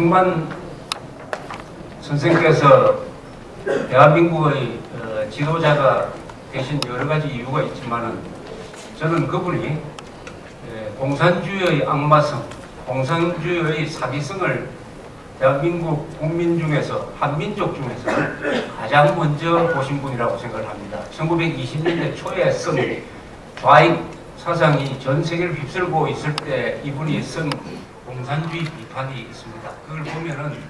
이승만 선생께서 대한민국의 지도자가 되신 여러 가지 이유가 있지만은 저는 그분이 공산주의의 악마성, 공산주의의 사기성을 대한민국 국민 중에서, 한민족 중에서 가장 먼저 보신 분이라고 생각을 합니다. 1920년대 초에 쓴 좌익 사상이 전 세계를 휩쓸고 있을 때 이분이 쓴 공산주의 비판이 있습니다. 그걸 보면은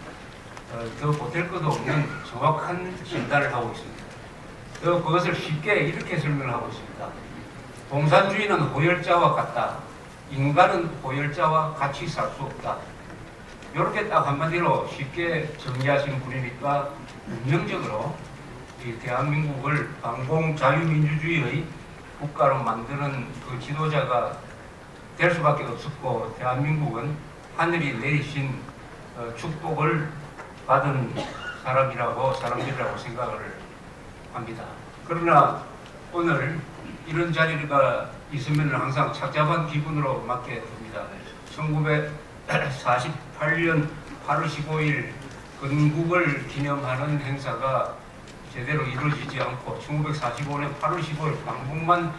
더 보탤 것도 없는 정확한 진단을 하고 있습니다. 그것을 쉽게 이렇게 설명을 하고 있습니다. 공산주의는 호열자와 같다. 인간은 호열자와 같이 살 수 없다. 이렇게 딱 한마디로 쉽게 정리하신 분이니까 운명적으로 이 대한민국을 반공자유민주주의의 국가로 만드는 그 지도자가 될 수밖에 없었고, 대한민국은 하늘이 내리신 축복을 받은 사람들이라고 생각을 합니다. 그러나 오늘 이런 자리가 있으면 항상 착잡한 기분으로 맞게 됩니다. 1948년 8월 15일 건국을 기념하는 행사가 제대로 이루어지지 않고 1945년 8월 15일 광복만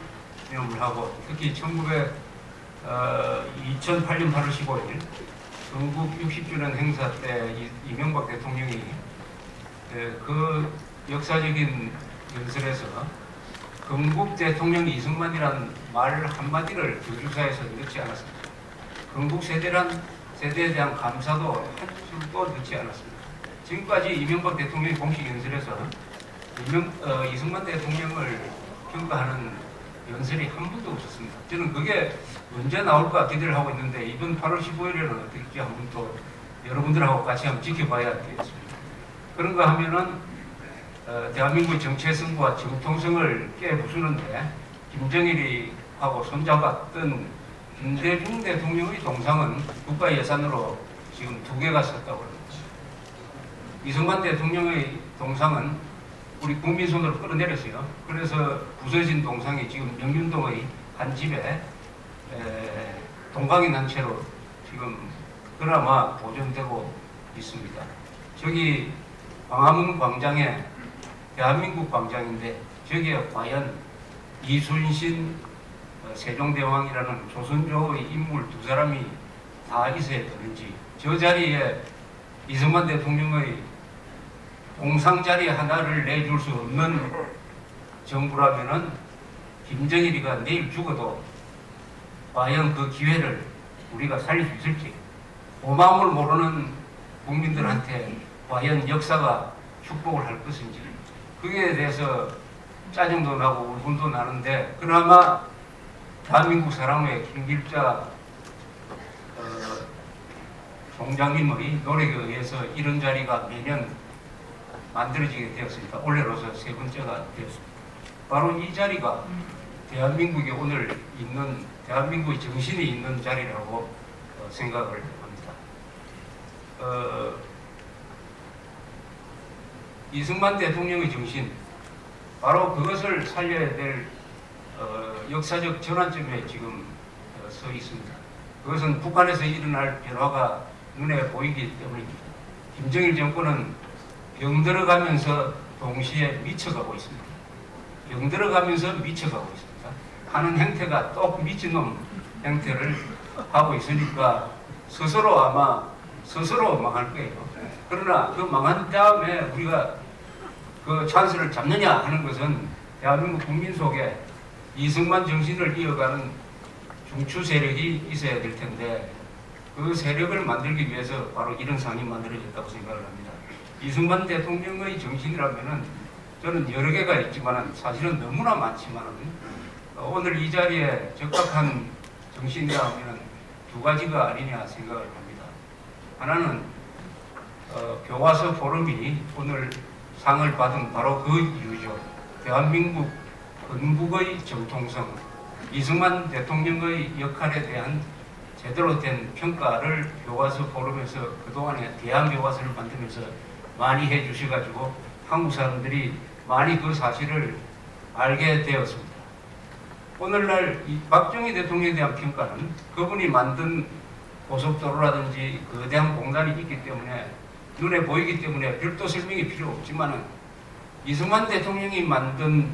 기념을 하고, 특히 2008년 8월 15일 건국 60주년 행사 때 이명박 대통령이 그 역사적인 연설에서 건국 대통령 이승만이라는 말 한마디를 교주사에서 넣지 않았습니다. 건국 세대에 대한 감사도 한줄도 넣지 않았습니다. 지금까지 이명박 대통령이 공식 연설에서 이승만 대통령을 평가하는 연설이 한 번도 없었습니다. 저는 그게 언제 나올까 기대를 하고 있는데, 이번 8월 15일에는 어떨지 한번 또 여러분들하고 같이 한번 지켜봐야 되겠습니다. 그런가 하면은 대한민국의 정체성과 정통성을 깨부수는데 김정일이 하고 손잡았던 김대중 대통령의 동상은 국가 예산으로 지금 2개가 섰다고 합니다. 이승만 대통령의 동상은 우리 국민 손으로 끌어내렸어요. 그래서 부서진 동상이 지금 명륜동의 한 집에 동강이 난 채로 지금 그나마 보존되고 있습니다. 저기 광화문 광장에 대한민국 광장인데 저기에 과연 이순신 세종대왕이라는 조선조의 인물 2사람이 다 있어야 되는지, 저 자리에 이승만 대통령의 동상 자리 하나를 내줄 수 없는 정부라면은 김정일이가 내일 죽어도 과연 그 기회를 우리가 살릴 수 있을지, 고마움을 모르는 국민들한테 과연 역사가 축복을 할 것인지, 그에 대해서 짜증도 나고 울분도 나는데, 그나마 대한민국 사랑의 김길자 총장님의 노력에 의해서 이런 자리가 매년 만들어지게 되었습니다. 올해로서 3번째가 되었습니다. 바로 이 자리가 대한민국이 오늘 있는, 대한민국의 정신이 있는 자리라고 생각을 합니다. 이승만 대통령의 정신, 바로 그것을 살려야 될 역사적 전환점에 지금 서 있습니다. 그것은 북한에서 일어날 변화가 눈에 보이기 때문입니다. 김정일 정권은 병들어가면서 동시에 미쳐가고 있습니다. 병들어가면서 미쳐가고 있습니다. 하는 행태가 똑 미친놈 행태를 하고 있으니까 스스로 망할 거예요. 그러나 그 망한 다음에 우리가 그 찬스를 잡느냐 하는 것은 대한민국 국민 속에 이승만 정신을 이어가는 중추 세력이 있어야 될 텐데, 그 세력을 만들기 위해서 바로 이런 상이 만들어졌다고 생각을 합니다. 이승만 대통령의 정신이라면은 저는 여러 개가 있지만 사실은 너무나 많지만 오늘 이 자리에 적합한 정신이라 하면 2가지가 아니냐 생각을 합니다. 하나는 교과서 포럼이 오늘 상을 받은 바로 그 이유죠. 대한민국 건국의 정통성, 이승만 대통령의 역할에 대한 제대로 된 평가를 교과서 포럼에서 그동안에 대한교과서를 만들면서 많이 해주셔가지고 한국 사람들이 많이 그 사실을 알게 되었습니다. 오늘날 이 박정희 대통령에 대한 평가는 그분이 만든 고속도로라든지 거대한 공단이 있기 때문에 눈에 보이기 때문에 별도 설명이 필요 없지만은 이승만 대통령이 만든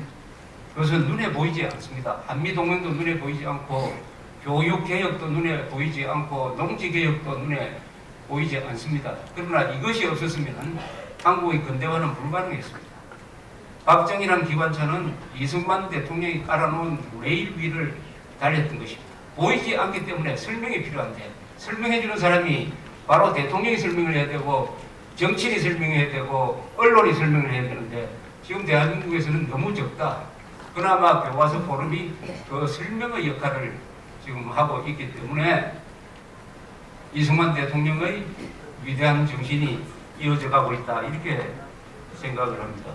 것은 눈에 보이지 않습니다. 한미동맹도 눈에 보이지 않고 교육개혁도 눈에 보이지 않고 농지개혁도 눈에 보이지 않습니다. 그러나 이것이 없었으면 한국의 근대화는 불가능했습니다. 박정희라는 기관차는 이승만 대통령이 깔아놓은 레일 위를 달렸던 것입니다. 보이지 않기 때문에 설명이 필요한데 설명해주는 사람이 바로 대통령이 설명을 해야 되고 정치인이 설명해야 되고 언론이 설명을 해야 되는데 지금 대한민국에서는 너무 적다. 그나마 교과서 포럼이 그 설명의 역할을 지금 하고 있기 때문에 이승만 대통령의 위대한 정신이 이어져 가고 있다 이렇게 생각을 합니다.